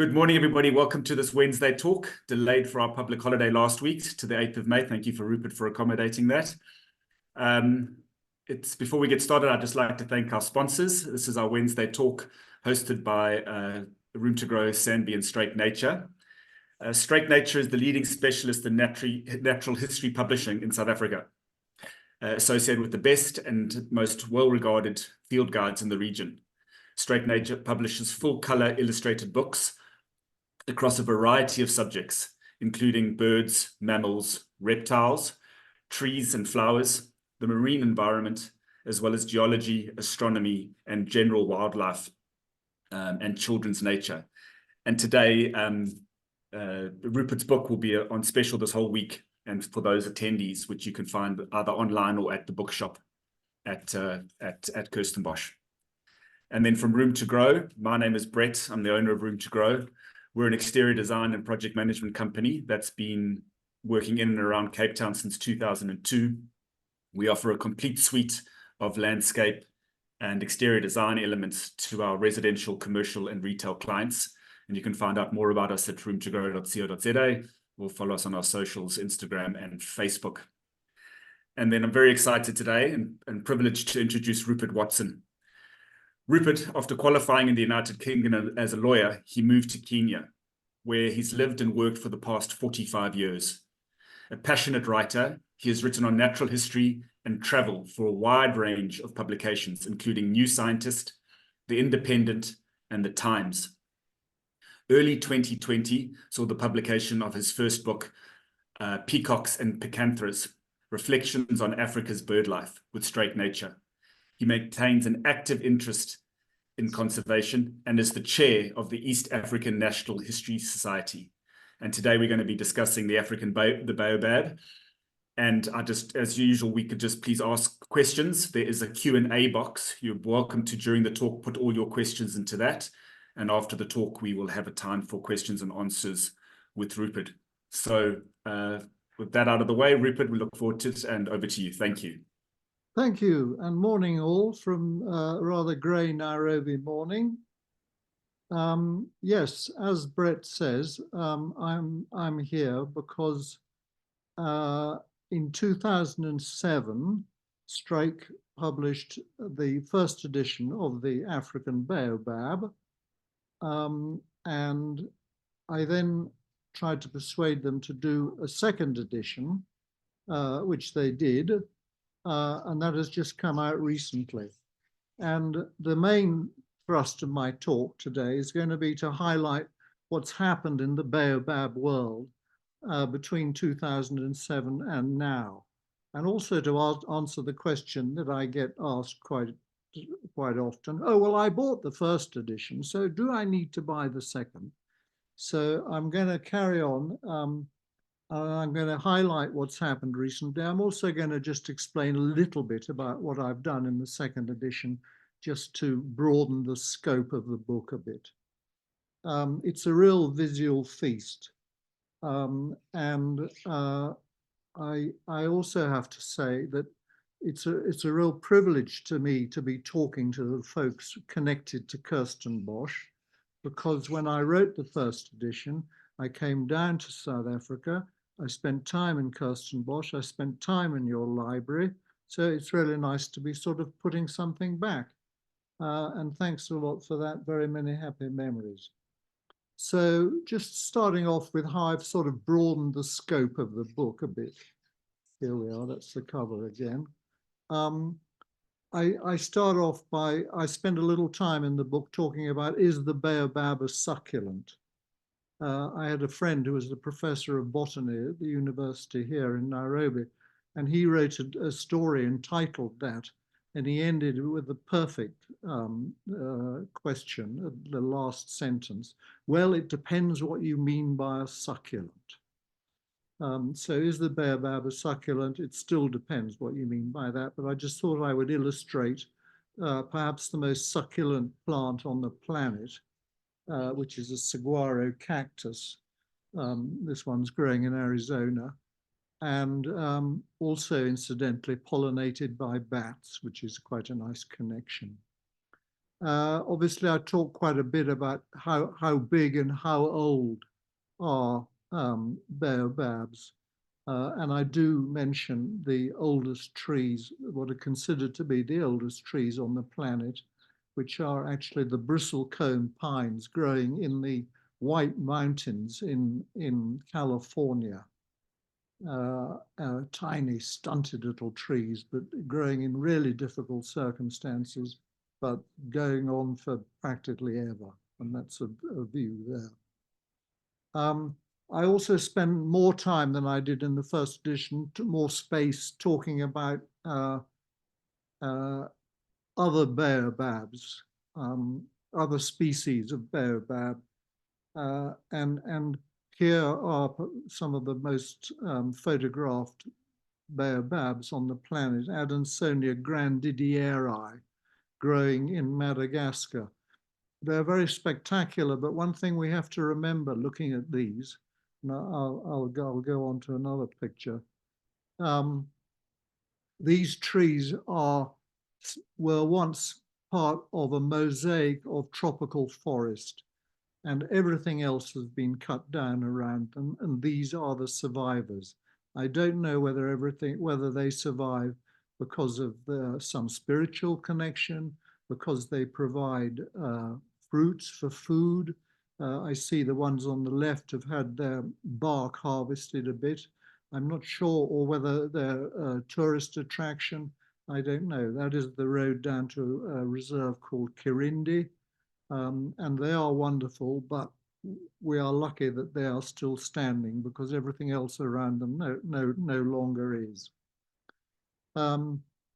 Good morning, everybody. Welcome to this Wednesday talk, delayed for our public holiday last week to the 8th of May. Thank you for Rupert for accommodating that. Before we get started, I'd just like to thank our sponsors. This is our Wednesday talk hosted by Room to Grow, Sandby and Straight Nature. Straight Nature is the leading specialist in natural history publishing in South Africa, associated with the best and most well-regarded field guides in the region. Straight Nature publishes full-color illustrated books across a variety of subjects, including birds, mammals, reptiles, trees and flowers, the marine environment, as well as geology, astronomy, and general wildlife and children's nature. And today, Rupert's book will be on special this whole week, and for those attendees, which you can find either online or at the bookshop at Kirstenbosch. And then from Room to Grow, my name is Brett. I'm the owner of Room to Grow. We're an exterior design and project management company that's been working in and around Cape Town since 2002. We offer a complete suite of landscape and exterior design elements to our residential, commercial, and retail clients. And you can find out more about us at roomtogrow.co.za or follow us on our socials, Instagram and Facebook. And then I'm very excited today and privileged to introduce Rupert Watson. Rupert, after qualifying in the United Kingdom as a lawyer, he moved to Kenya, where he's lived and worked for the past 45 years. A passionate writer, he has written on natural history and travel for a wide range of publications, including New Scientist, The Independent, and The Times. Early 2020 saw the publication of his first book, Peacocks and Picanthras, Reflections on Africa's Birdlife with Straight Nature. He maintains an active interest in conservation and is the chair of the East African National History Society. And today we're going to be discussing the African Baobab. And as usual, we could just please ask questions. There is a Q&A box. You're welcome to, during the talk, put all your questions into that. And after the talk, we will have a time for questions and answers with Rupert. So with that out of the way, Rupert, we look forward to it, and over to you. Thank you. Thank you, and morning all from rather grey Nairobi morning. Yes, as Brett says, I'm here because in 2007, Strake published the first edition of the African Baobab, and I then tried to persuade them to do a second edition, which they did. And that has just come out recently. And the main thrust of my talk today is going to be to highlight what's happened in the baobab world between 2007 and now, and also to answer the question that I get asked quite often. Oh, well, I bought the first edition, so do I need to buy the second? So I'm going to carry on. I'm going to highlight what's happened recently. I'm also going to just explain a little bit about what I've done in the second edition, just to broaden the scope of the book a bit. It's a real visual feast. I also have to say that it's a real privilege to me to be talking to the folks connected to Kirstenbosch, because when I wrote the first edition, I came down to South Africa. I spent time in Kirstenbosch. I spent time in your library. So it's really nice to be sort of putting something back. And thanks a lot for that. Very many happy memories. So just starting off with how I've sort of broadened the scope of the book a bit. Here we are. That's the cover again. I start off by, I spend a little time in the book talking about, is the baobab a succulent? I had a friend who was the professor of botany at the university here in Nairobi, and he wrote a story entitled that, and he ended with the perfect question, the last sentence. Well, it depends what you mean by a succulent. So is the baobab a succulent? It still depends what you mean by that, but I just thought I would illustrate perhaps the most succulent plant on the planet, which is a saguaro cactus. This one's growing in Arizona, and also incidentally pollinated by bats, which is quite a nice connection. Obviously, I talk quite a bit about how big and how old are baobabs. And I do mention the oldest trees, what are considered to be the oldest trees on the planet, which are actually the bristlecone pines growing in the White Mountains in California. Tiny, stunted little trees, but growing in really difficult circumstances, but going on for practically ever. And that's a view there. I also spent more time than I did in the first edition, more space talking about other baobabs, other species of baobab. And here are some of the most photographed baobabs on the planet, Adansonia grandidieri, growing in Madagascar. They're very spectacular, but one thing we have to remember looking at these, and I'll go on to another picture. These trees were once part of a mosaic of tropical forest, and everything else has been cut down around them, and these are the survivors. I don't know whether they survive because of some spiritual connection, because they provide fruits for food. I see the ones on the left have had their bark harvested a bit. I'm not sure, or whether they're a tourist attraction. I don't know. That is the road down to a reserve called Kirindi. And they are wonderful, but we are lucky that they are still standing because everything else around them no longer is.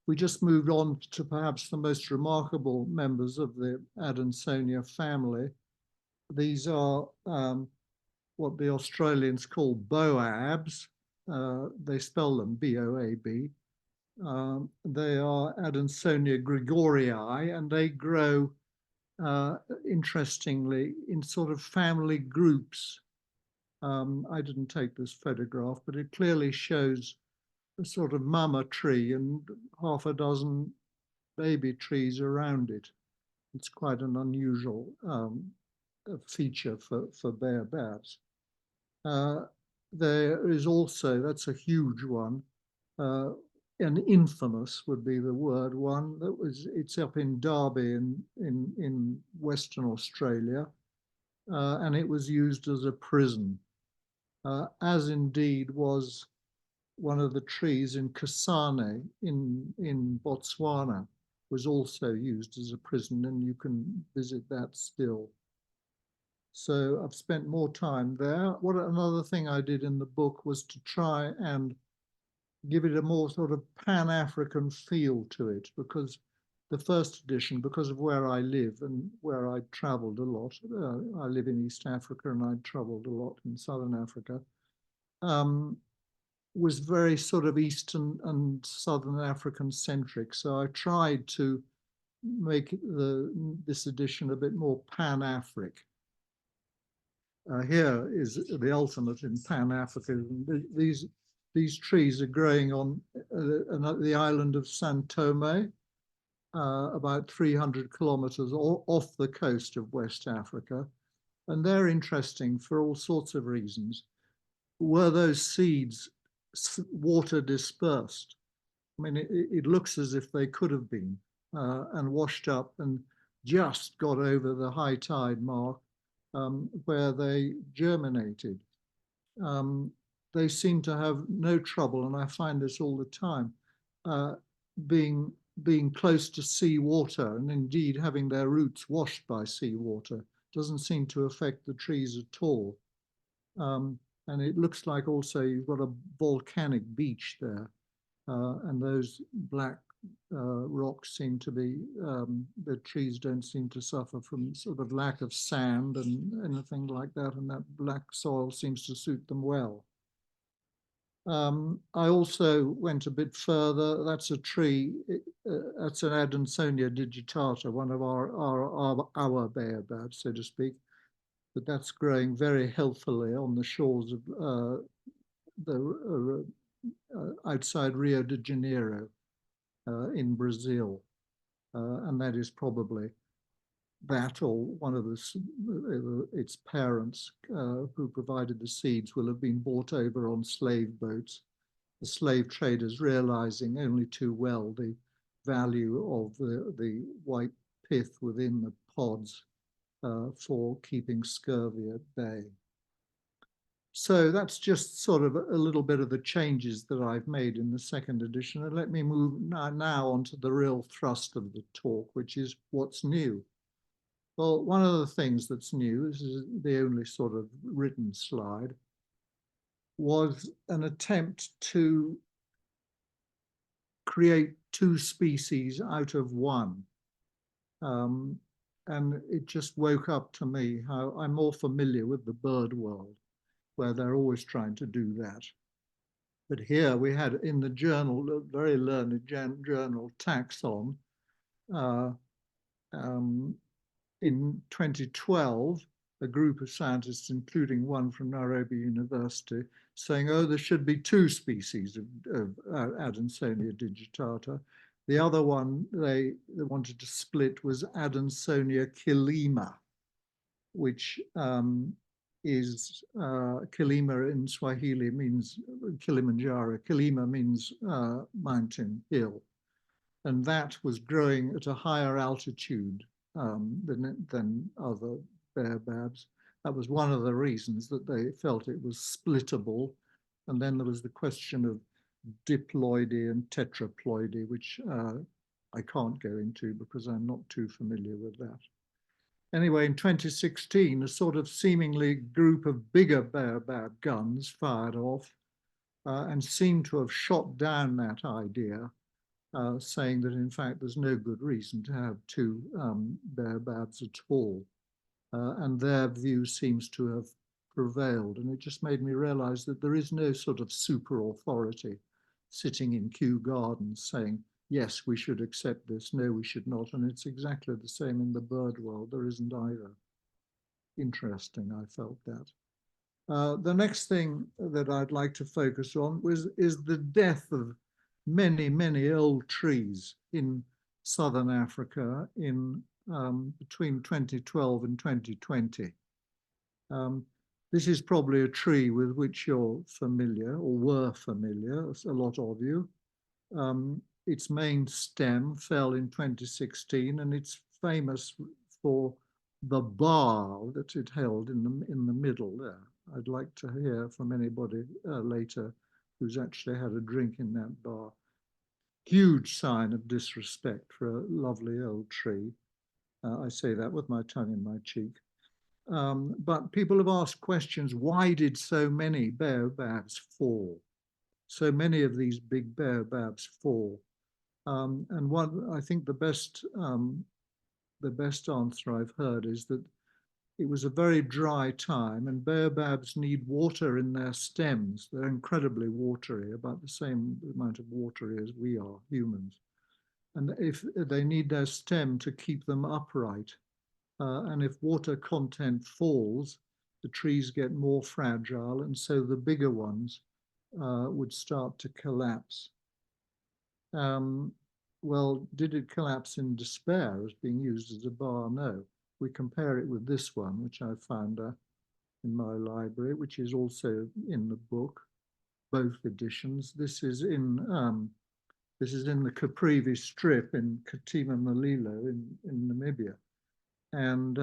We just moved on to perhaps the most remarkable members of the Adansonia family. These are what the Australians call baobabs. They spell them B-O-A-B. They are Adansonia gregorii, and they grow interestingly in sort of family groups. I didn't take this photograph, but it clearly shows a sort of mama tree and half a dozen baby trees around it. It's quite an unusual feature for baobabs. There is also, that's a huge one, an infamous would be the word one, it's up in Derby in Western Australia, and it was used as a prison, as indeed was one of the trees in Kasane in Botswana, was also used as a prison, and you can visit that still. So I've spent more time there. Another thing I did in the book was to try and give it a more sort of Pan-African feel to it, because the first edition, because of where I live and where I traveled a lot, I live in East Africa and I traveled a lot in Southern Africa, was very sort of Eastern and Southern African centric. So I tried to make this edition a bit more Pan-Afric. Here is the ultimate in Pan-African. These trees are growing on the island of Sao Tome, about 300 kilometers off the coast of West Africa. And they're interesting for all sorts of reasons. Were those seeds water dispersed? I mean, it looks as if they could have been, and washed up and just got over the high tide mark where they germinated. They seem to have no trouble, and I find this all the time, being close to sea water, and indeed having their roots washed by sea water doesn't seem to affect the trees at all. And it looks like also you've got a volcanic beach there, and those black rocks seem to be, the trees don't seem to suffer from sort of lack of sand and anything like that, and that black soil seems to suit them well. I also went a bit further. That's a tree, that's an Adansonia digitata, one of our baobabs, so to speak, but that's growing very healthily on the shores of outside Rio de Janeiro in Brazil. And that is probably that or one of its parents who provided the seeds will have been brought over on slave boats. The slave traders realizing only too well the value of the white pith within the pods for keeping scurvy at bay. So that's just sort of a little bit of the changes that I've made in the second edition. And let me move now on to the real thrust of the talk, which is what's new. Well, one of the things that's new, this is the only sort of written slide, was an attempt to create two species out of one. And it just woke up to me how I'm more familiar with the bird world, where they're always trying to do that. But here we had in the journal, a very learned journal, Taxon, in 2012, a group of scientists, including one from Nairobi University, saying, oh, there should be two species of Adansonia digitata. The other one they wanted to split was Adansonia kilima, which is kilima in Swahili means Kilimanjaro. Kilima means mountain, hill. And that was growing at a higher altitude than other baobabs. That was one of the reasons that they felt it was splittable. And then there was the question of diploidy and tetraploidy, which I can't go into because I'm not too familiar with that. Anyway, in 2016, a sort of seemingly group of bigger baobab guns fired off and seemed to have shot down that idea, saying that in fact there's no good reason to have two baobabs at all. And their view seems to have prevailed. And it just made me realize that there is no sort of super authority sitting in Kew Gardens saying, yes, we should accept this, no, we should not. And it's exactly the same in the bird world. There isn't either. Interesting, I felt that. The next thing that I'd like to focus on is the death of many, many old trees in southern Africa in between 2012 and 2020. This is probably a tree with which you're familiar or were familiar, a lot of you. Its main stem fell in 2016 and it's famous for the bar that it held in the middle there. I'd like to hear from anybody later who's actually had a drink in that bar. Huge sign of disrespect for a lovely old tree. I say that with my tongue in my cheek. But people have asked questions, why did so many baobabs fall? So many of these big baobabs fall. And one, I think the best answer I've heard is that it was a very dry time and baobabs need water in their stems. They're incredibly watery, about the same amount of watery as we are, humans. And if they need their stem to keep them upright, and if water content falls, the trees get more fragile, and so the bigger ones would start to collapse. Well, did it collapse in despair as being used as a bar? No. We compare it with this one, which I found in my library, which is also in the book, both editions. This is in the Caprivi Strip in Katima Malilo in Namibia. And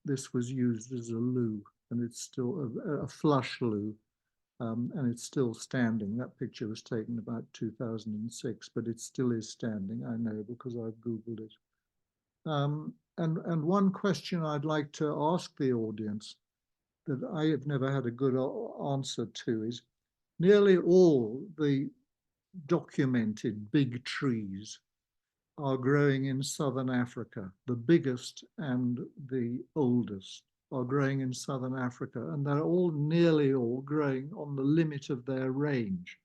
this was used as a loo, and it's still a flush loo, and it's still standing. That picture was taken about 2006, but it still is standing, I know, because I've Googled it. And one question I'd like to ask the audience that I have never had a good answer to is, nearly all the documented big trees are growing in southern Africa. The biggest and the oldest are growing in southern Africa, and they're all nearly all growing on the limit of their range.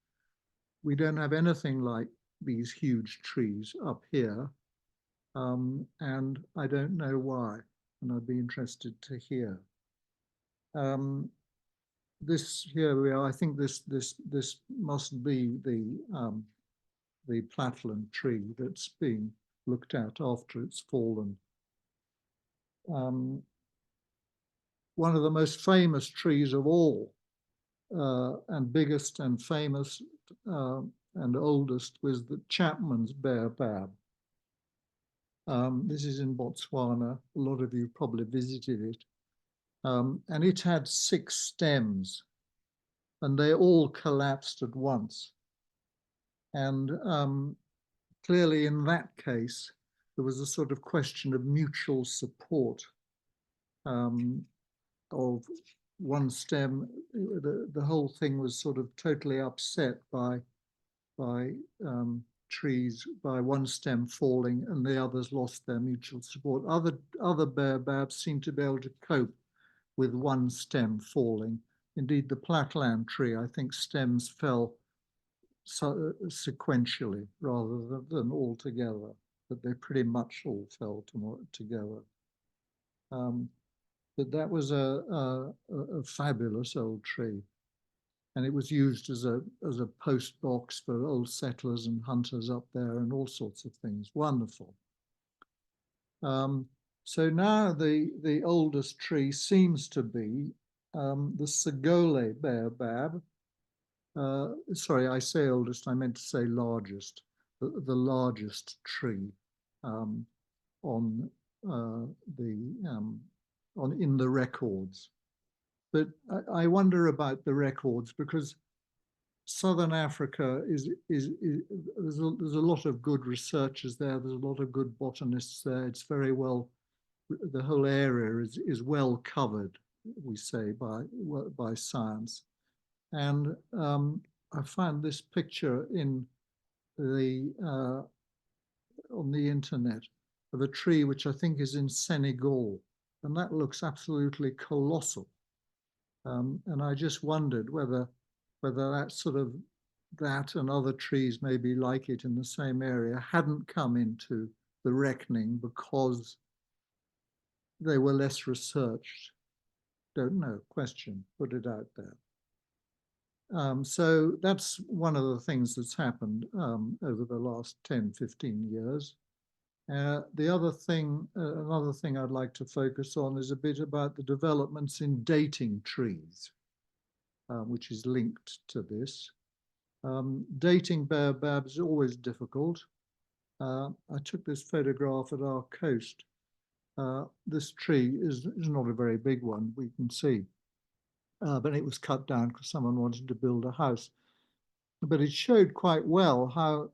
We don't have anything like these huge trees up here, and I don't know why, and I'd be interested to hear. This here we are. I think this must be the platland tree that's being looked at after it's fallen. one of the most famous trees of all, and biggest and famous and oldest, was the Chapman's Baobab. This is in Botswana. A lot of you probably visited it. And it had 6 stems, and they all collapsed at once. And clearly in that case, there was a sort of question of mutual support of one stem. The whole thing was sort of totally upset by trees, by one stem falling, and the others lost their mutual support. Other baobabs seem to be able to cope with one stem falling. Indeed, the Platland tree, I think stems fell sequentially rather than all together, but they pretty much all fell together. But that was a fabulous old tree, and it was used as a post box for old settlers and hunters up there, and all sorts of things. Wonderful. So now the oldest tree seems to be the Segole baobab. Sorry, I say oldest, I meant to say largest. The largest tree in the records. But I wonder about the records, because Southern Africa there's a lot of good researchers there. There's a lot of good botanists there. It's very well, the whole area is well covered, we say, by science. And I found this picture in on the internet of a tree which I think is in Senegal, and that looks absolutely colossal. And I just wondered whether that and other trees maybe like it in the same area hadn't come into the reckoning because they were less researched. Don't know, question, put it out there. So that's one of the things that's happened over the last 10, 15 years. The other thing, another thing I'd like to focus on is a bit about the developments in dating trees, which is linked to this. Dating baobabs is always difficult. I took this photograph at our coast. This tree is not a very big one, we can see, but it was cut down because someone wanted to build a house. But it showed quite well how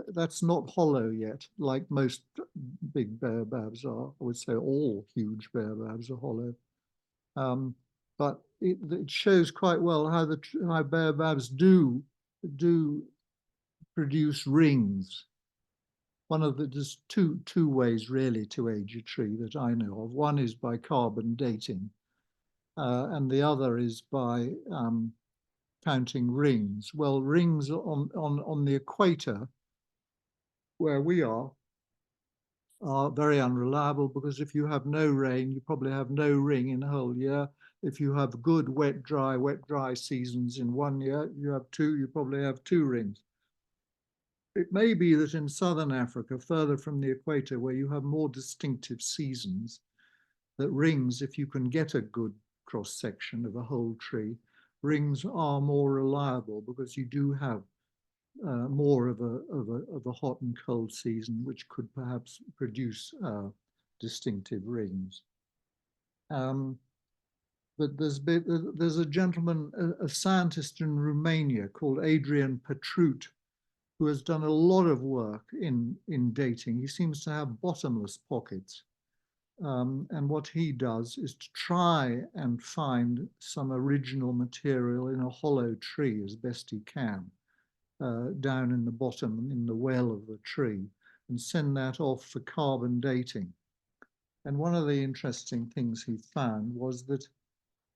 that's not hollow yet, like most big baobabs are. I would say all huge baobabs are hollow. But it shows quite well how baobabs do produce rings. There's two ways really to age a tree that I know of. One is by carbon dating, and the other is by counting rings. Well, rings on the equator, where we are very unreliable, because if you have no rain, you probably have no ring in a whole year. If you have good wet, dry seasons in one year, you probably have 2 rings. It may be that in Southern Africa, further from the equator, where you have more distinctive seasons, that rings, if you can get a good cross-section of a whole tree, rings are more reliable, because you do have more of a hot and cold season, which could perhaps produce distinctive rings. But there's a gentleman, a scientist in Romania called Adrian Petrut, who has done a lot of work in dating. He seems to have bottomless pockets. And what he does is to try and find some original material in a hollow tree as best he can, down in the bottom, in the well of the tree, and send that off for carbon dating. And one of the interesting things he found was that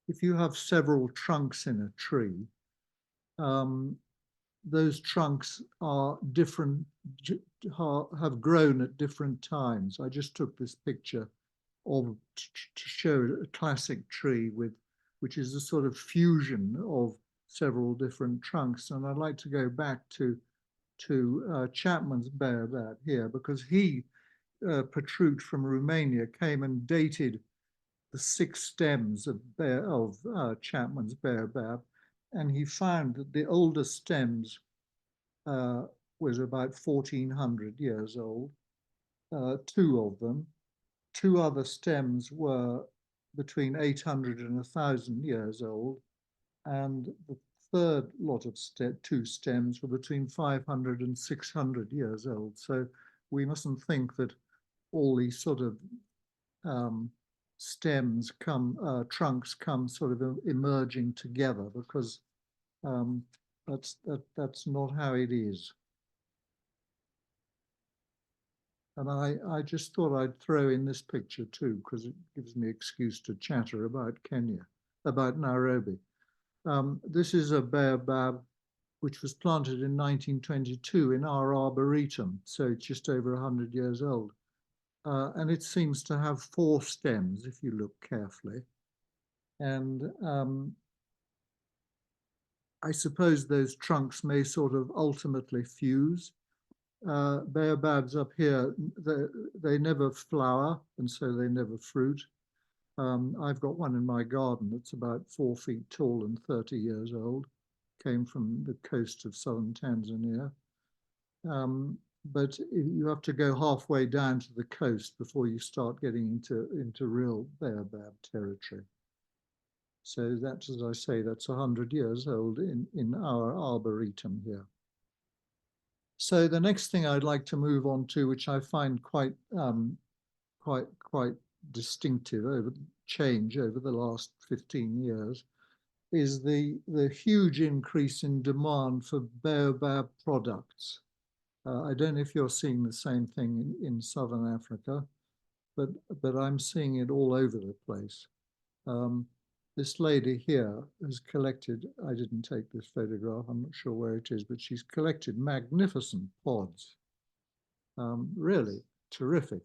if you have several trunks in a tree, those trunks are different, have grown at different times. I just took this picture to show a classic tree which is a sort of fusion of several different trunks. And I'd like to go back to Chapman's baobab here, because he Petrut from Romania came and dated the 6 stems of Chapman's baobab, and he found that the oldest stems was about 1400 years old, 2 of them. 2 other stems were between 800 and 1000 years old, and the third lot of 2 stems were between 500 and 600 years old. So we mustn't think that all these sort of stems trunks come sort of emerging together, because that's not how it is. And I just thought I'd throw in this picture too, because it gives me excuse to chatter about Kenya, about Nairobi. This is a baobab which was planted in 1922 in our arboretum, so it's just over 100 years old. And it seems to have 4 stems if you look carefully. And I suppose those trunks may sort of ultimately fuse. Baobabs up here, they never flower, and so they never fruit. I've got one in my garden that's about 4 feet tall and 30 years old. Came from the coast of southern Tanzania. But you have to go halfway down to the coast before you start getting into real baobab territory. So that's, as I say, that's 100 years old in our arboretum here. So the next thing I'd like to move on to, which I find quite distinctive change over the last 15 years, is the huge increase in demand for baobab products. I don't know if you're seeing the same thing in Southern Africa, but I'm seeing it all over the place. This lady here has collected, I didn't take this photograph, I'm not sure where it is, but she's collected magnificent pods. Really terrific.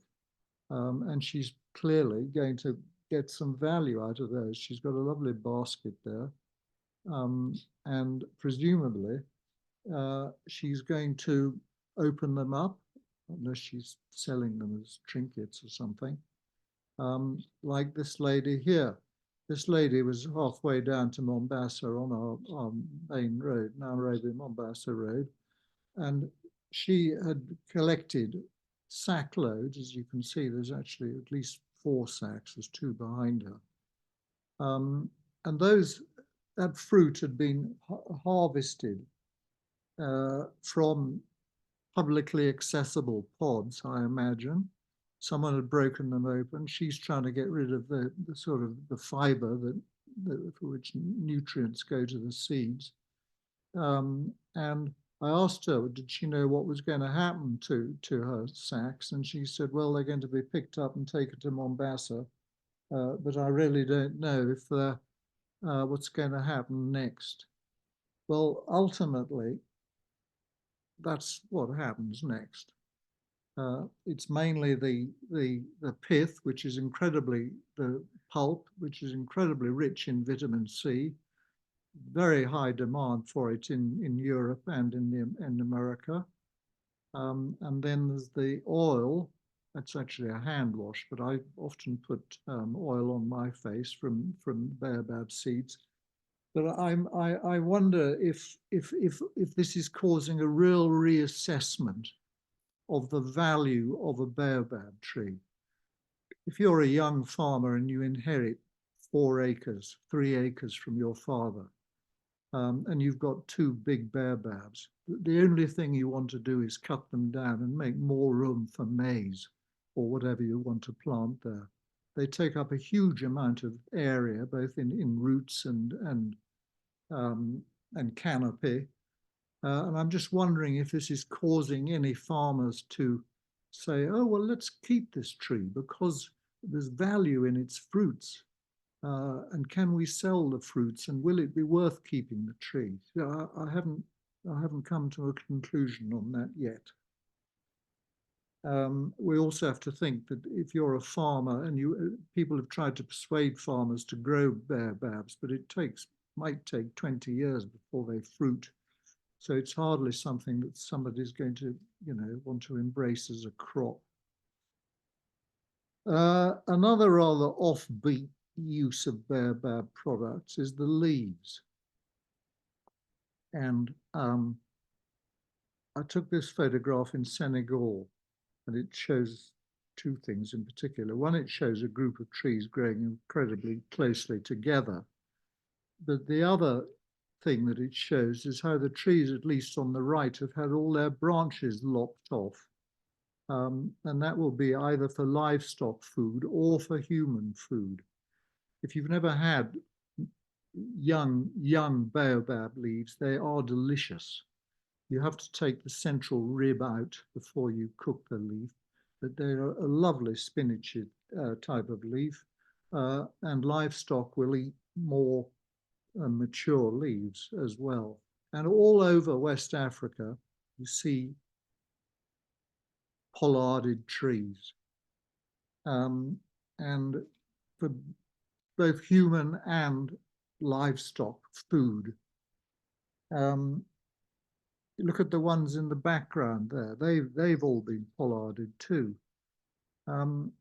And she's clearly going to get some value out of those. She's got a lovely basket there. And presumably she's going to open them up, unless she's selling them as trinkets or something, like this lady here. This lady was halfway down to Mombasa on our main road, Nairobi-Mombasa road, and she had collected sack loads. As you can see, there's actually at least 4 sacks, there's 2 behind her. And that fruit had been harvested from publicly accessible pods, I imagine. Someone had broken them open. She's trying to get rid of the sort of the fiber for which nutrients go to the seeds. And I asked her, did she know what was going to happen to her sacks? And she said, well, they're going to be picked up and taken to Mombasa, but I really don't know if what's going to happen next. Well, ultimately, that's what happens next. It's mainly the pith, which is the pulp, which is incredibly rich in vitamin C, very high demand for it in Europe and in America. And then there's the oil. That's actually a hand wash, but I often put oil on my face from baobab seeds. But I wonder if this is causing a real reassessment of the value of a baobab tree. If you're a young farmer and you inherit 4 acres, 3 acres from your father, and you've got 2 big baobabs, the only thing you want to do is cut them down and make more room for maize or whatever you want to plant there. They take up a huge amount of area, both in roots and canopy. And I'm just wondering if this is causing any farmers to say, oh, well, let's keep this tree because there's value in its fruits. And can we sell the fruits, and will it be worth keeping the tree? I haven't come to a conclusion on that yet. We also have to think that if you're a farmer, and people have tried to persuade farmers to grow baobabs, but it might take 20 years before they fruit. So it's hardly something that somebody's going to, want to embrace as a crop. Another rather offbeat use of baobab products is the leaves. And I took this photograph in Senegal, and it shows two things in particular. One, it shows a group of trees growing incredibly closely together. But the other thing that it shows is how the trees, at least on the right, have had all their branches lopped off. And that will be either for livestock food or for human food. If you've never had young baobab leaves, they are delicious. You have to take the central rib out before you cook the leaf, but they're a lovely spinachy type of leaf, and livestock will eat more mature leaves as well. And all over West Africa, you see pollarded trees. And for both human and livestock food. Look at the ones in the background there. They've all been pollarded too. And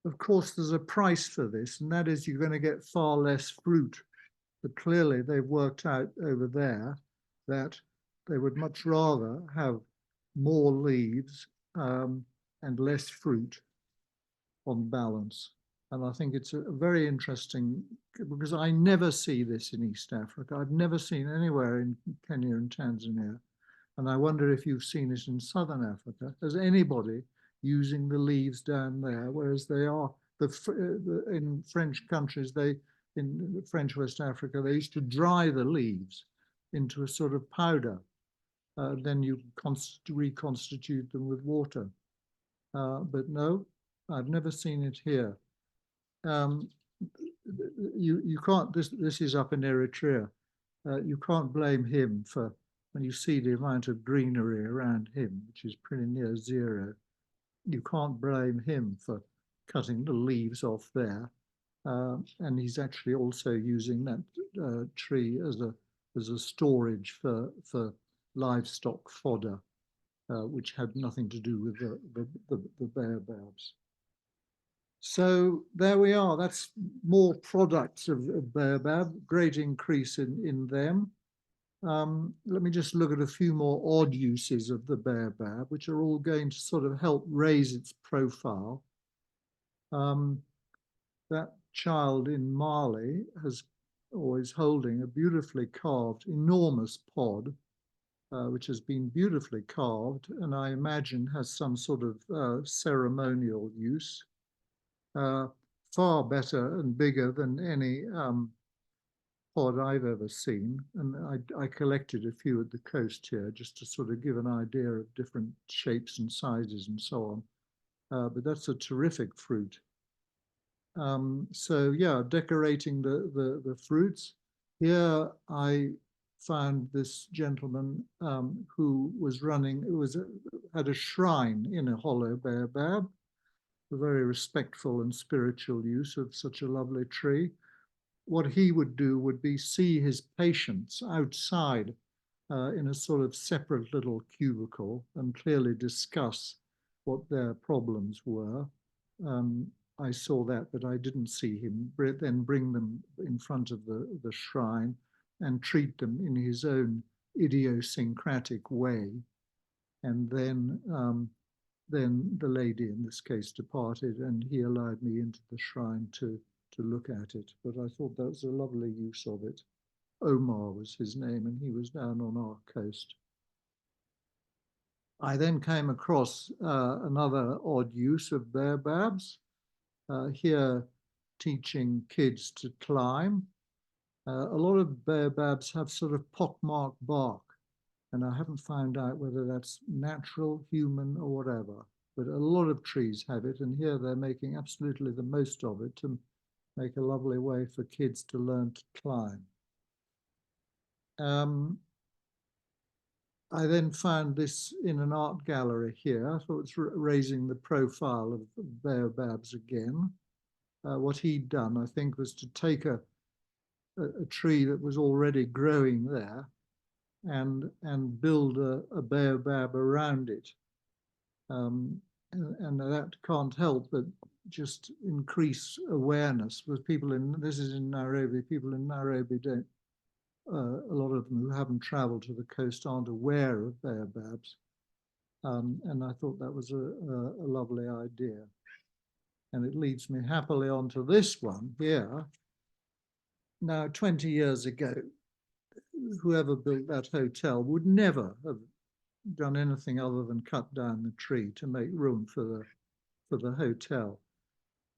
of course, there's a price for this, and that is you're going to get far less fruit. But clearly, they've worked out over there that they would much rather have more leaves and less fruit on balance. And I think it's a very interesting, because I never see this in East Africa. I've never seen anywhere in Kenya and Tanzania. And I wonder if you've seen it in Southern Africa. Is anybody using the leaves down there? Whereas they are, in French countries, in French West Africa, they used to dry the leaves into a sort of powder. Then you reconstitute them with water. But no, I've never seen it here. You can't, this is up in Eritrea. You can't blame him for, when you see the amount of greenery around him, which is pretty near zero, you can't blame him for cutting the leaves off there. And he's actually also using that tree as a storage for livestock fodder, which had nothing to do with the baobabs. So there we are. That's more products of baobab, great increase in them. Let me just look at a few more odd uses of the baobab, which are all going to sort of help raise its profile. That child in Mali is holding a beautifully carved, enormous pod, which has been beautifully carved, and I imagine has some sort of ceremonial use. Far better and bigger than any pod I've ever seen. And I collected a few at the coast here just to sort of give an idea of different shapes and sizes and so on. But that's a terrific fruit. So yeah, decorating the fruits. Here I found this gentleman who was running, had a shrine in a hollow baobab, a very respectful and spiritual use of such a lovely tree. What he would do would be see his patients outside in a sort of separate little cubicle and clearly discuss what their problems were. I saw that, but I didn't see him then bring them in front of the shrine and treat them in his own idiosyncratic way. And then the lady in this case departed, and he allowed me into the shrine to look at it. But I thought that was a lovely use of it. Omar was his name, and he was down on our coast. I then came across another odd use of baobabs. Here, teaching kids to climb. A lot of baobabs have sort of pockmarked bark, and I haven't found out whether that's natural, human, or whatever. But a lot of trees have it, and here they're making absolutely the most of it to make a lovely way for kids to learn to climb. I then found this in an art gallery here. I thought it's raising the profile of baobabs again. What he'd done, I think, was to take a tree that was already growing there and build a baobab around it. and that can't help but just increase awareness with people this is in Nairobi, people in Nairobi don't, a lot of them who haven't traveled to the coast aren't aware of baobabs. And I thought that was a lovely idea. And it leads me happily onto this one here. Now, 20 years ago, whoever built that hotel would never have done anything other than cut down the tree to make room for the hotel.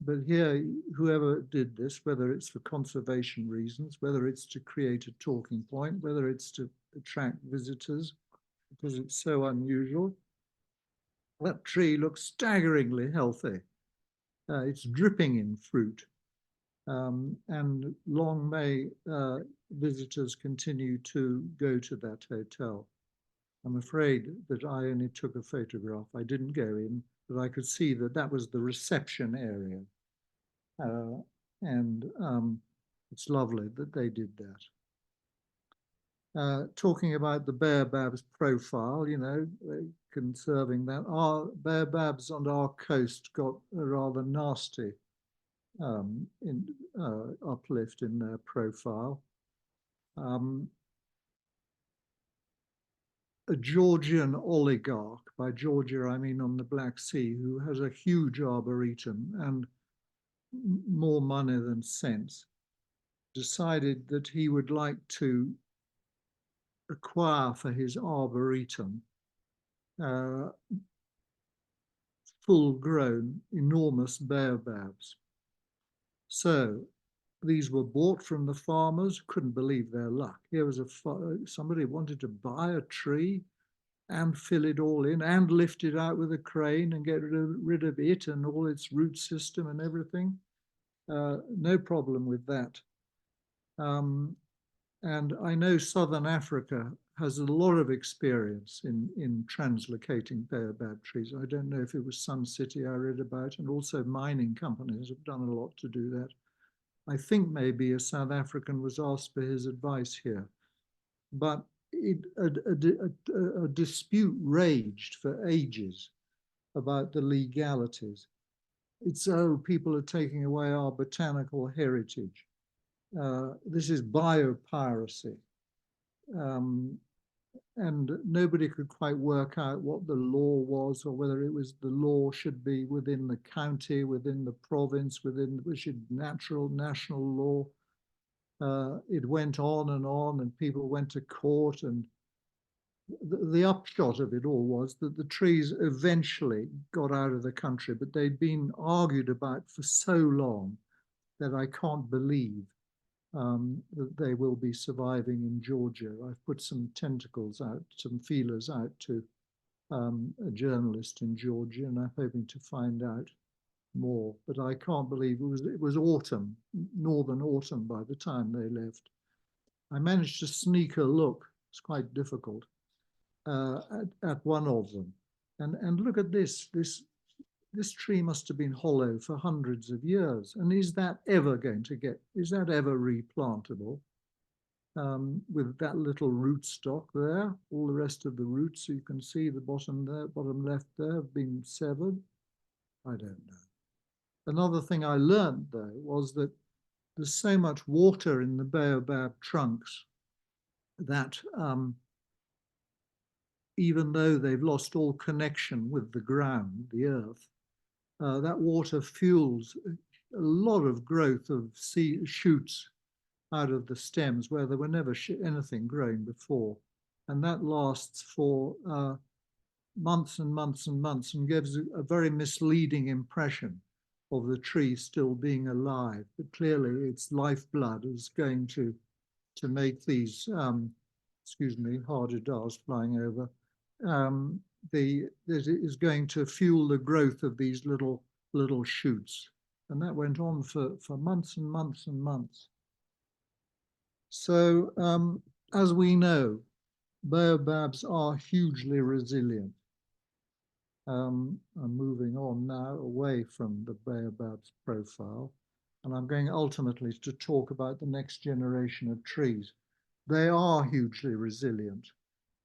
But here, whoever did this, whether it's for conservation reasons, whether it's to create a talking point, whether it's to attract visitors, because it's so unusual, that tree looks staggeringly healthy. It's dripping in fruit. And long may visitors continue to go to that hotel. I'm afraid that I only took a photograph. I didn't go in, but I could see that that was the reception area. And it's lovely that they did that. Talking about the baobab's profile, you know, conserving that. Our baobabs on our coast got a rather nasty uplift in their profile. A Georgian oligarch, by Georgia I mean on the Black Sea, who has a huge arboretum and more money than sense, decided that he would like to acquire for his arboretum full-grown, enormous baobabs. So these were bought from the farmers, couldn't believe their luck. Here was somebody wanted to buy a tree and fill it all in and lift it out with a crane and get rid of it and all its root system and everything. No problem with that. And I know Southern Africa has a lot of experience in translocating baobab trees. I don't know if it was Sun City I read about, and also mining companies have done a lot to do that. I think maybe a South African was asked for his advice here. But a dispute raged for ages about the legalities. It's, oh, people are taking away our botanical heritage. This is biopiracy. And nobody could quite work out what the law was, or whether it was the law should be within the county, within the province, which is national law. It went on, and people went to court, and the upshot of it all was that the trees eventually got out of the country, but they'd been argued about for so long that I can't believe that they will be surviving in Georgia. I've put some tentacles out, some feelers out to a journalist in Georgia, and I'm hoping to find out more. But I can't believe it was autumn, northern autumn by the time they left. I managed to sneak a look, it's quite difficult, at one of them. And look at this tree must have been hollow for hundreds of years. And is that ever replantable? With that little rootstock there, all the rest of the roots, you can see the bottom there, bottom left there, have been severed. I don't know. Another thing I learned, though, was that there's so much water in the baobab trunks that even though they've lost all connection with the ground, the earth, that water fuels a lot of growth of shoots out of the stems where there were never anything growing before. And that lasts for months and months and months, and gives a very misleading impression of the tree still being alive. But clearly its lifeblood is going to make these, hardidars flying over, that is going to fuel the growth of these little shoots. And that went on for months and months and months. So as we know, baobabs are hugely resilient. I'm moving on now away from the baobab's profile, and I'm going ultimately to talk about the next generation of trees. They are hugely resilient.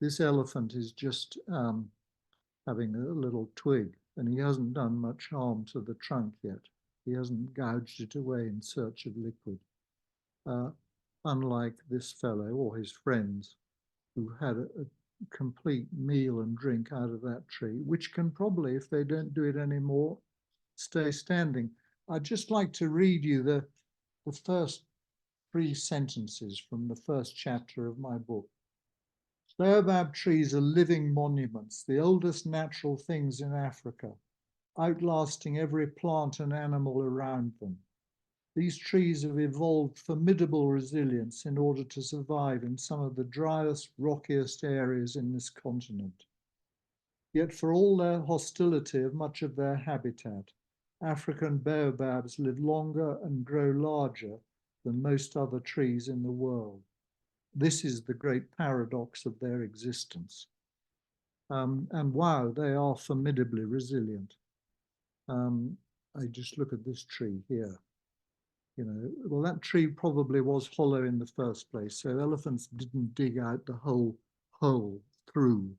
This elephant is just having a little twig and he hasn't done much harm to the trunk yet. He hasn't gouged it away in search of liquid, unlike this fellow or his friends who had a complete meal and drink out of that tree, which can probably, if they don't do it anymore, stay standing. I'd just like to read you the first 3 sentences from the first chapter of my book. Baobab trees are living monuments, the oldest natural things in Africa, outlasting every plant and animal around them. These trees have evolved formidable resilience in order to survive in some of the driest, rockiest areas in this continent. Yet for all their hostility of much of their habitat, African baobabs live longer and grow larger than most other trees in the world. This is the great paradox of their existence. And wow, they are formidably resilient. I just look at this tree here. You know, well, that tree probably was hollow in the first place, so elephants didn't dig out the whole hole through,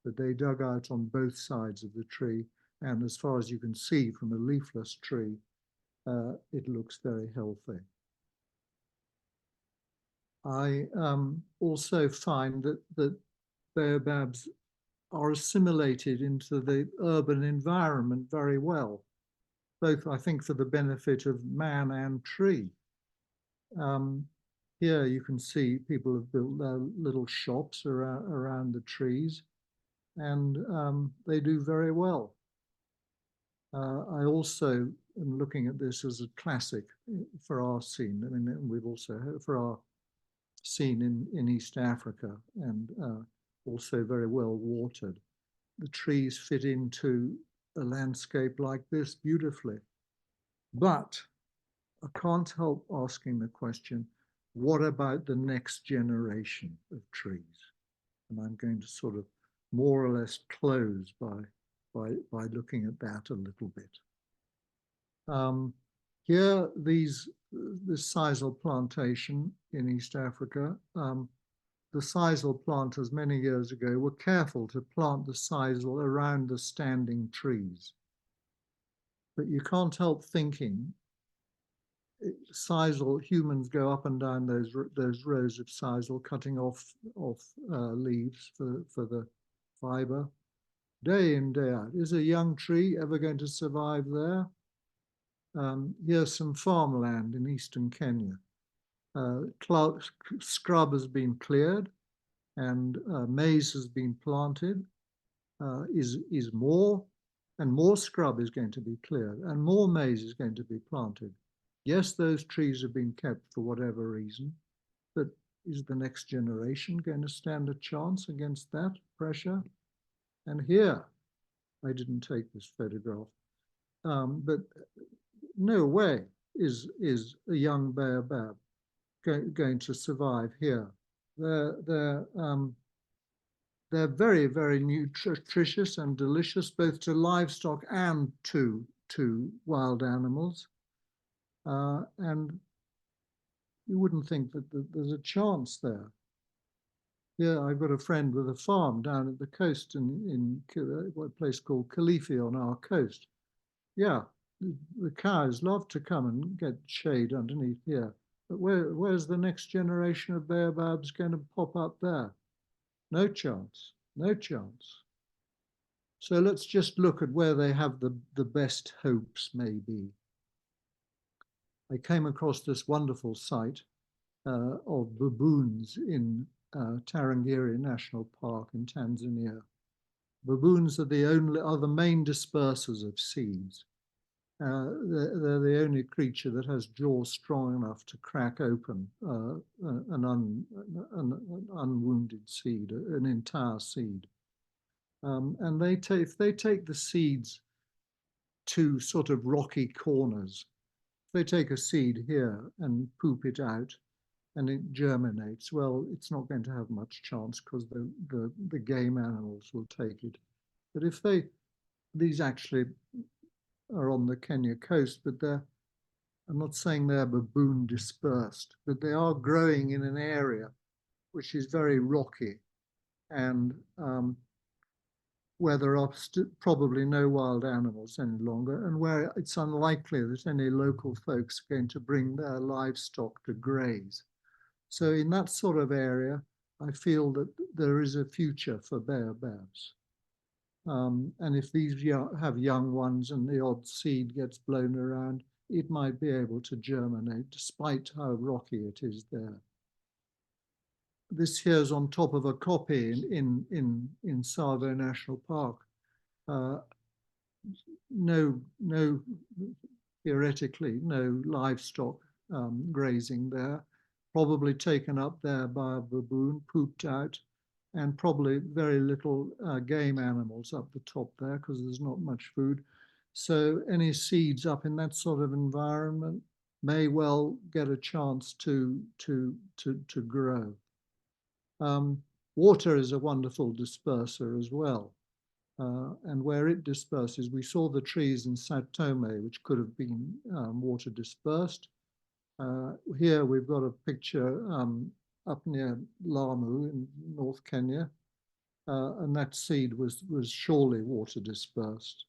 but they dug out on both sides of the tree. And as far as you can see from a leafless tree, it looks very healthy. I also find that baobabs are assimilated into the urban environment very well, both, I think, for the benefit of man and tree. Here you can see people have built their little shops around the trees, and they do very well. I also am looking at this as a classic for our scene. I mean, we've also had for our scene in East Africa, and also very well watered. The trees fit into a landscape like this beautifully. But I can't help asking the question, what about the next generation of trees? And I'm going to sort of more or less close by looking at that a little bit. Here, this sisal plantation in East Africa, the sisal planters many years ago were careful to plant the sisal around the standing trees. But you can't help thinking, sisal, humans go up and down those rows of sisal, cutting off leaves for the fiber, day in, day out. Is a young tree ever going to survive there? Here's some farmland in eastern Kenya. Scrub has been cleared and maize has been planted. Is more and more scrub is going to be cleared and more maize is going to be planted. Yes, those trees have been kept for whatever reason, but is the next generation going to stand a chance against that pressure? And here, I didn't take this photograph, but no way is a young baobab going to survive here. They're very, very nutritious and delicious, both to livestock and to wild animals. And you wouldn't think that there's a chance there. Yeah, I've got a friend with a farm down at the coast in a place called Kilifi on our coast. Yeah, the cows love to come and get shade underneath here. But where's the next generation of baobabs going to pop up there? No chance, no chance. So let's just look at where they have the best hopes, maybe. I came across this wonderful site of baboons in Tarangire National Park in Tanzania. Baboons are the main dispersers of seeds. They're the only creature that has jaws strong enough to crack open an unwounded seed, an entire seed. And if they take the seeds to sort of rocky corners, if they take a seed here and poop it out and it germinates, well, it's not going to have much chance because the game animals will take it. But if these actually are on the Kenya coast, but I'm not saying they're baboon dispersed, but they are growing in an area which is very rocky. And where there are probably no wild animals any longer, and where it's unlikely that any local folks are going to bring their livestock to graze. So in that sort of area, I feel that there is a future for baobabs. And if these have young ones and the odd seed gets blown around, it might be able to germinate despite how rocky it is there. This here is on top of a copy in Tsavo National Park. Theoretically, no livestock grazing there, probably taken up there by a baboon, pooped out, and probably very little game animals up the top there because there's not much food. So any seeds up in that sort of environment may well get a chance to grow. Water is a wonderful disperser as well. And where it disperses, we saw the trees in Sao Tome, which could have been water dispersed. Here we've got a picture up near Lamu in North Kenya, and that seed was surely water dispersed.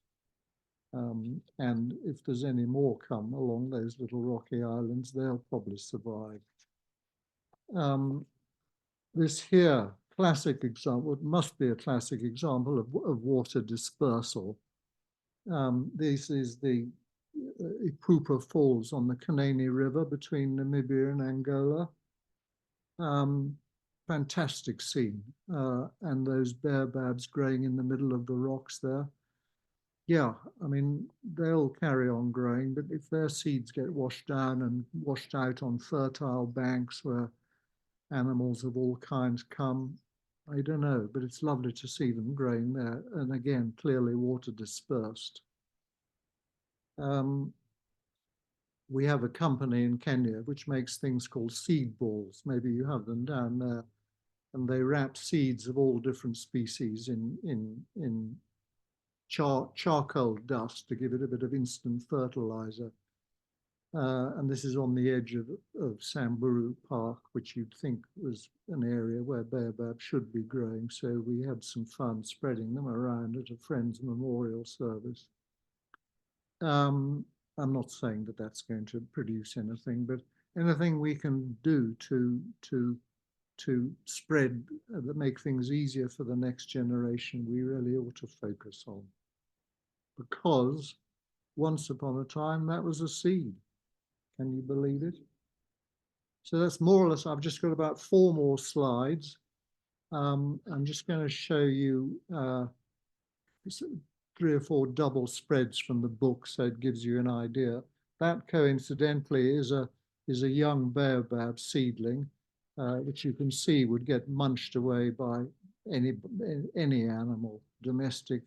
And if there's any more come along those little rocky islands, they'll probably survive. This here, classic example, it must be a classic example of water dispersal. This is the Ipupa Falls on the Kanani River between Namibia and Angola. Fantastic scene. And those baobabs growing in the middle of the rocks there. Yeah, I mean, they'll carry on growing, but if their seeds get washed down and washed out on fertile banks where animals of all kinds come, I don't know, but it's lovely to see them growing there. And again, clearly water dispersed. We have a company in Kenya which makes things called seed balls. Maybe you have them down there. And they wrap seeds of all different species in charcoal dust to give it a bit of instant fertilizer. And this is on the edge of Samburu Park, which you'd think was an area where baobab should be growing. So we had some fun spreading them around at a friend's memorial service. I'm not saying that that's going to produce anything, but anything we can do to spread, that make things easier for the next generation, we really ought to focus on. Because once upon a time, that was a seed. Can you believe it? So that's more or less, I've just got about 4 more slides. I'm just going to show you 3 or 4 double spreads from the book, so it gives you an idea. That coincidentally is a young baobab seedling, which you can see would get munched away by any animal, domestic,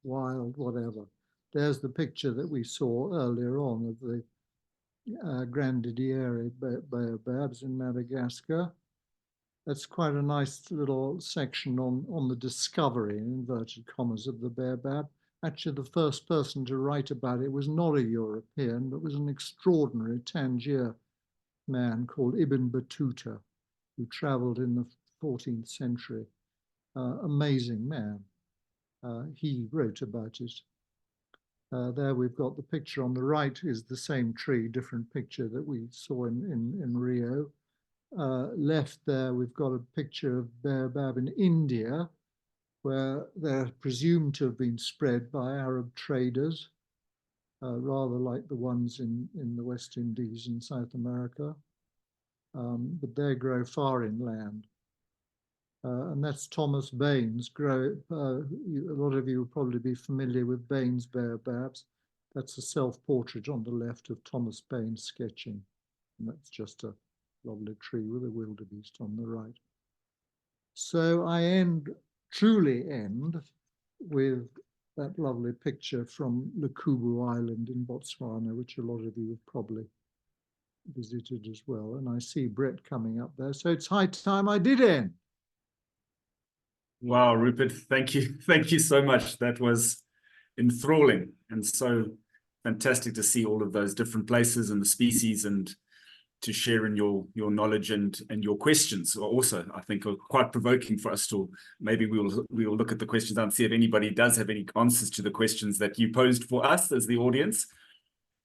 wild, whatever. There's the picture that we saw earlier on of the Grandidiere baobabs in Madagascar. That's quite a nice little section on the discovery, in inverted commas, of the baobab. Actually, the first person to write about it was not a European, but was an extraordinary Tangier man called Ibn Battuta, who traveled in the 14th century. Amazing man. He wrote about it. There we've got the picture on the right is the same tree, different picture that we saw in Rio. Left there, we've got a picture of baobab in India, where they're presumed to have been spread by Arab traders, rather like the ones in the West Indies and South America. But they grow far inland. And that's Thomas Bain's grow. A lot of you will probably be familiar with Bain's baobabs. That's a self-portrait on the left of Thomas Bain sketching. And that's just a lovely tree with a wildebeest on the right. So I truly end with that lovely picture from Lukubu Island in Botswana, which a lot of you have probably visited as well. And I see Brett coming up there. So it's high time I did end. Wow, Rupert, thank you. Thank you so much. That was enthralling and so fantastic to see all of those different places and the species and to share in your knowledge, and your questions are also, I think, are quite provoking for us to maybe we will look at the questions and see if anybody does have any answers to the questions that you posed for us as the audience.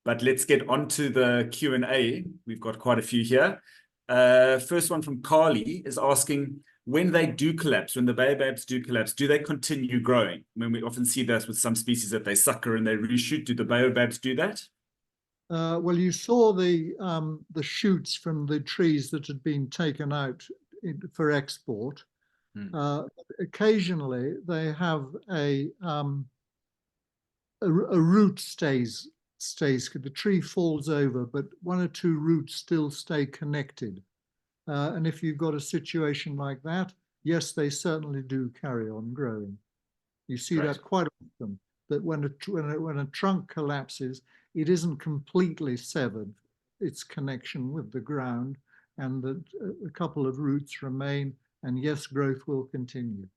But let's get on to the Q&A. We've got quite a few here. First one from Carly is asking, when they do collapse, when the baobabs do collapse, do they continue growing? I mean, we often see that with some species that they sucker and they reshoot. Do the baobabs do that? Well, you saw the shoots from the trees that had been taken out for export. Occasionally, they have a root stays. The tree falls over, but one or two roots still stay connected. And if you've got a situation like that, yes, they certainly do carry on growing. You see that quite often, that when a trunk collapses, it isn't completely severed, its connection with the ground, and that a couple of roots remain, and yes, growth will continue.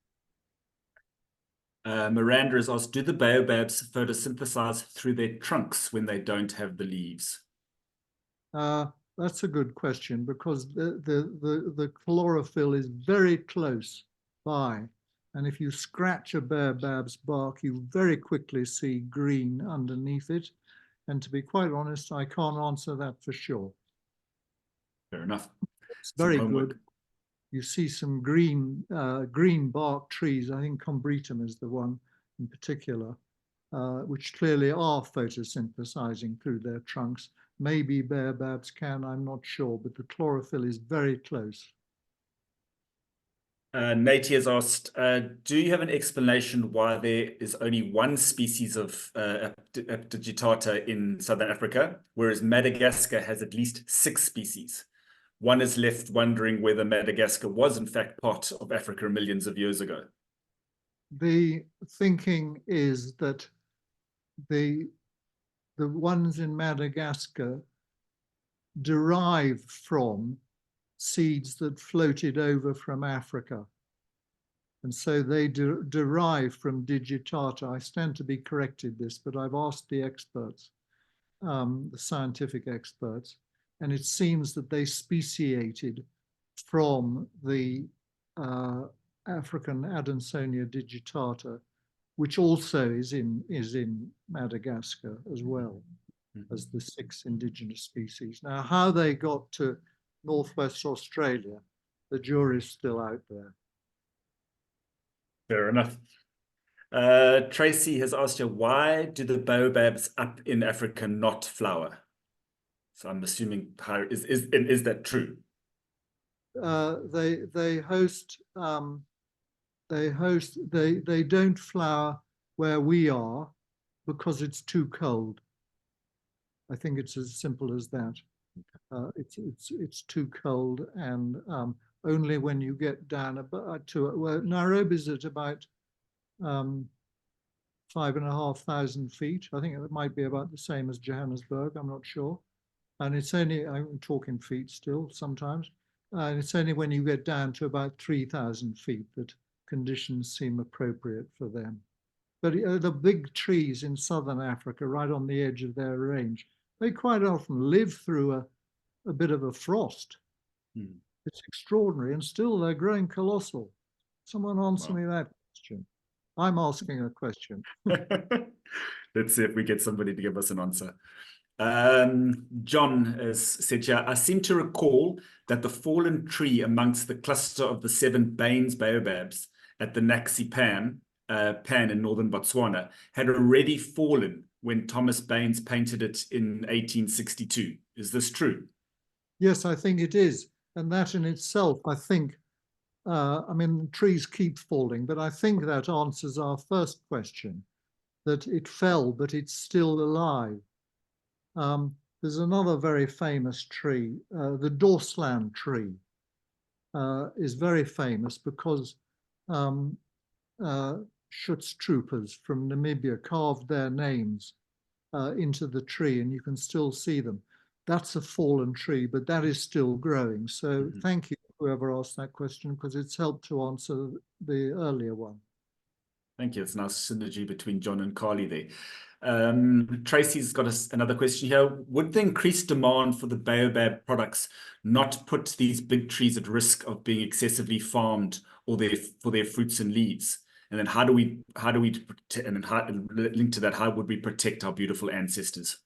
Miranda has asked, do the baobabs photosynthesize through their trunks when they don't have the leaves? That's a good question, because the chlorophyll is very close by. And if you scratch a baobab's bark, you very quickly see green underneath it. And to be quite honest, I can't answer that for sure. Fair enough. It's very good. You see some green bark trees. I think Combretum is the one in particular, which clearly are photosynthesizing through their trunks. Maybe baobabs can, I'm not sure, but the chlorophyll is very close. Nate has asked, do you have an explanation why there is only one species of digitata in Southern Africa, whereas Madagascar has at least 6 species? One is left wondering whether Madagascar was in fact part of Africa millions of years ago. The thinking is that the ones in Madagascar derive from seeds that floated over from Africa. And so they derive from digitata. I stand to be corrected this, but I've asked the experts, the scientific experts, and it seems that they speciated from the African Adansonia digitata, which also is in Madagascar as well as the 6 indigenous species. Now, how they got to Northwest Australia, the jury's still out there. Fair enough. Tracy has asked you, why do the baobabs up in Africa not flower? So I'm assuming, is that true? They don't flower where we are because it's too cold. I think it's as simple as that. It's too cold, and only when you get down to Nairobi's at about 5,500 feet. I think it might be about the same as Johannesburg. I'm not sure. And it's only, I'm talking feet still sometimes. And it's only when you get down to about 3,000 feet that conditions seem appropriate for them. But the big trees in southern Africa, right on the edge of their range, they quite often live through a bit of a frost. It's extraordinary, and still they're growing colossal. Someone answer me that question. I'm asking a question. Let's see if we get somebody to give us an answer. John has said here, I seem to recall that the fallen tree amongst the cluster of the 7 Baines baobabs at the Naxi Pan in northern Botswana had already fallen when Thomas Baines painted it in 1862. Is this true? Yes, I think it is. And that in itself, I think, I mean, trees keep falling, but I think that answers our first question, that it fell, but it's still alive. There's another very famous tree, the Dorsland tree is very famous because Schutztroopers from Namibia carved their names into the tree, and you can still see them. That's a fallen tree, but that is still growing. So thank you, whoever asked that question, because it's helped to answer the earlier one. Thank you. It's a nice synergy between John and Carly there. Tracy's got another question here. Would the increased demand for the baobab products not put these big trees at risk of being excessively farmed or for their fruits and leaves? And then how do we and then linked to that, how would we protect our beautiful ancestors?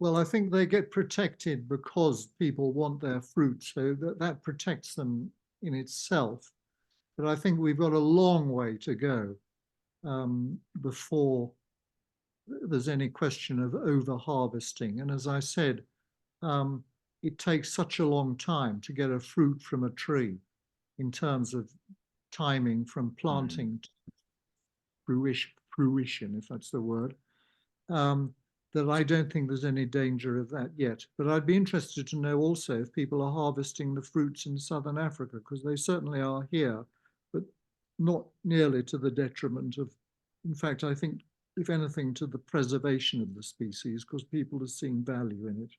Well, I think they get protected because people want their fruit, so that protects them in itself. But I think we've got a long way to go before there's any question of over harvesting. And as I said, it takes such a long time to get a fruit from a tree in terms of timing from planting to fruition, if that's the word, that I don't think there's any danger of that yet. But I'd be interested to know also if people are harvesting the fruits in southern Africa, because they certainly are here, but not nearly to the detriment of, in fact, I think, if anything, to the preservation of the species, because people are seeing value in it.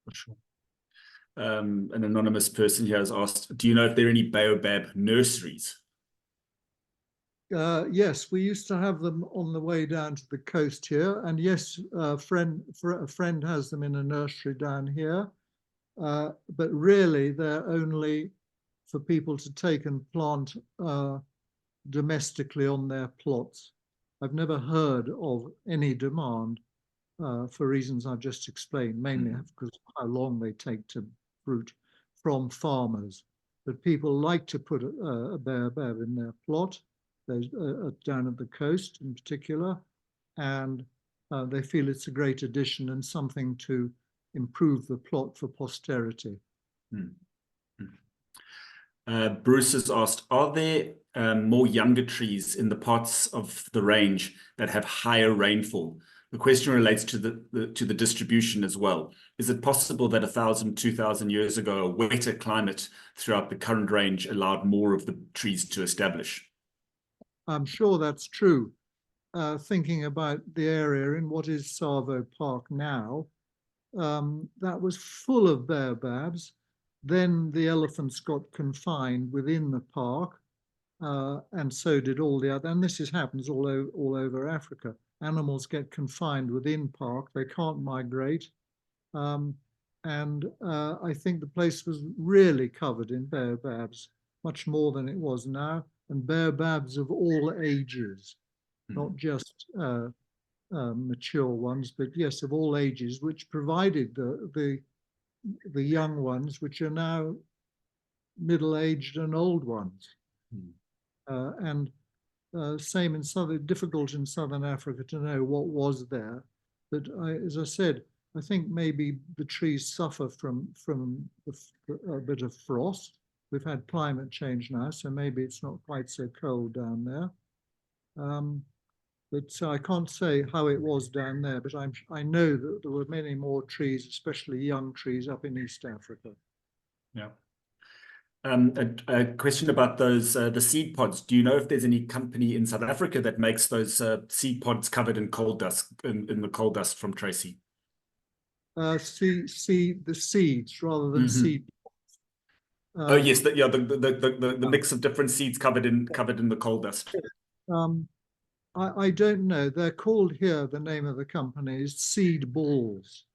For sure. An anonymous person here has asked, do you know if there are any baobab nurseries? Yes, we used to have them on the way down to the coast here. And yes, a friend has them in a nursery down here. But really, they're only for people to take and plant domestically on their plots. I've never heard of any demand for reasons I've just explained, mainly because of how long they take to fruit from farmers. But people like to put a baobab in their plot, those down at the coast in particular, and they feel it's a great addition and something to improve the plot for posterity. Bruce has asked, are there more younger trees in the parts of the range that have higher rainfall? The question relates to the distribution as well. Is it possible that 1,000, 2,000 years ago, a wetter climate throughout the current range allowed more of the trees to establish? I'm sure that's true. Thinking about the area in what is Savo Park now, that was full of baobabs. Then the elephants got confined within the park, and so did all the other. And this happens all over Africa. Animals get confined within park; they can't migrate, and I think the place was really covered in baobabs, much more than it was now, and baobabs of all ages, not just mature ones, but yes, of all ages, which provided the young ones, which are now middle-aged and old ones. And same in difficult in southern Africa to know what was there. But as I said, I think maybe the trees suffer from a bit of frost. We've had climate change now, so maybe it's not quite so cold down there. But I can't say how it was down there, but I know that there were many more trees, especially young trees, up in East Africa. Yeah. A question about those the seed pods. Do you know if there's any company in South Africa that makes those seed pods covered in coal dust, in the coal dust from Tracy? The seeds rather than seed. Oh yes, the mix of different seeds covered in the coal dust. I don't know. They're called here. The name of the company is Seed Balls.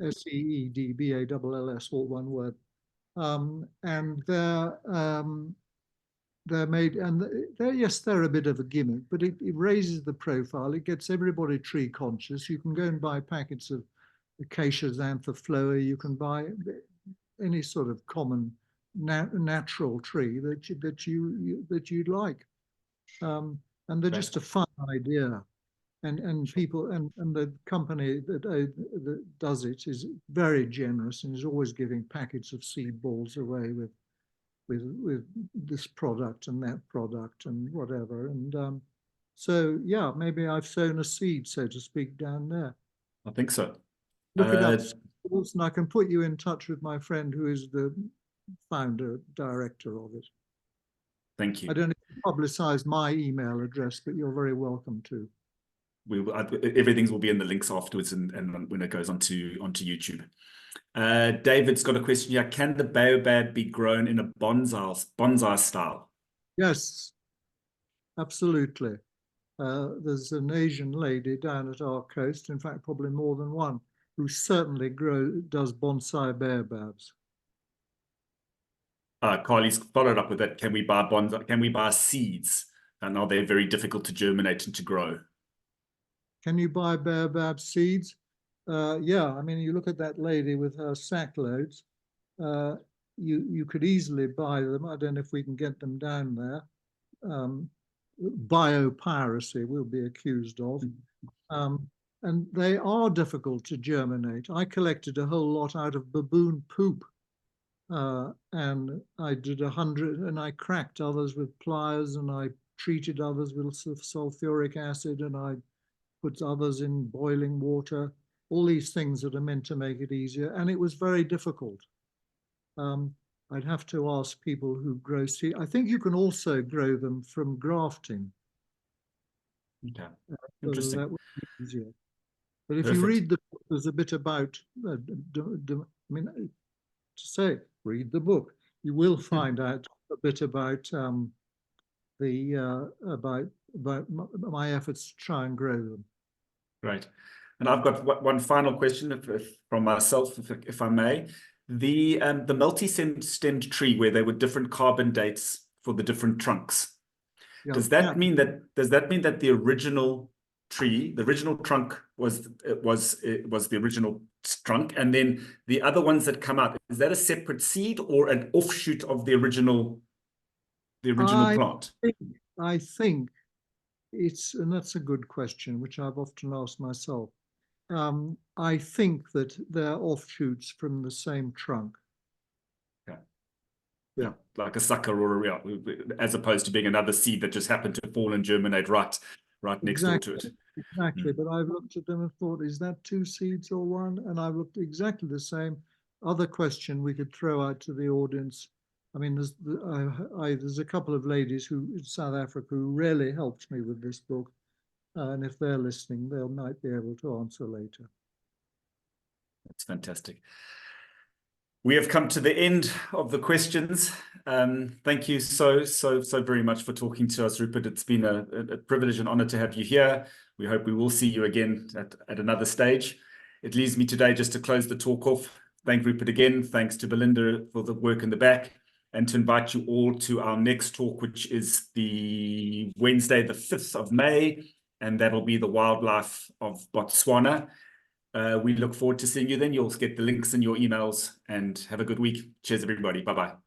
SEEDBALLS, all one word. And they're made, and they're a bit of a gimmick, but it raises the profile. It gets everybody tree conscious. You can go and buy packets of acacia xanthophylla. You can buy any sort of common natural tree that you'd like, and they're just a fun idea. And people and the company that does it is very generous and is always giving packets of seed balls away with this product and that product and whatever. And so yeah, maybe I've sown a seed, so to speak, down there. I think so. Look it up, and I can put you in touch with my friend who is the founder, director of it. Thank you. I don't publicize my email address, but you're very welcome to. Everything will be in the links afterwards and when it goes onto YouTube. David's got a question here. Can the baobab be grown in a bonsai style? Yes, absolutely. There's an Asian lady down at our coast, in fact, probably more than one, who certainly does bonsai baobabs. Carly's followed up with that. Can we buy bonsai? Can we buy seeds? And are they very difficult to germinate and to grow? Can you buy baobab seeds? Yeah, I mean, you look at that lady with her sack loads. You could easily buy them. I don't know if we can get them down there. Biopiracy we'll be accused of. And they are difficult to germinate. I collected a whole lot out of baboon poop. And I did 100, and I cracked others with pliers, and I treated others with sulfuric acid, and I put others in boiling water, all these things that are meant to make it easier. And it was very difficult. I'd have to ask people who grow seed. I think you can also grow them from grafting. Okay, interesting. That would be easier. But if Perfect. you read the book, there's a bit about, I mean, to say, read the book. You will find out a bit about about my efforts to try and grow them. Right. And I've got one final question from myself, if I may. The multi-stemmed tree where there were different carbon dates for the different trunks. Yeah, does that mean that the original tree, the original trunk was the original trunk, and then the other ones that come out, is that a separate seed or an offshoot of the original plant? I think it's, and that's a good question, which I've often asked myself. I think that they're offshoots from the same trunk. Yeah, like a sucker or as opposed to being another seed that just happened to fall and germinate right next door to it. Exactly, but I've looked at them and thought, is that two seeds or one? And I've looked exactly the same. Other question we could throw out to the audience. I mean, there's a couple of ladies in South Africa who really helped me with this book. And if they're listening, they might be able to answer later. That's fantastic. We have come to the end of the questions. Thank you so very much for talking to us, Rupert. It's been a privilege and honor to have you here. We hope we will see you again at another stage. It leaves me today just to close the talk off. Thank Rupert again. Thanks to Belinda for the work in the back, and to invite you all to our next talk, which is the Wednesday, the 5th of May, and that'll be the wildlife of Botswana. We look forward to seeing you then. You'll get the links in your emails, and have a good week. Cheers, everybody. Bye-bye.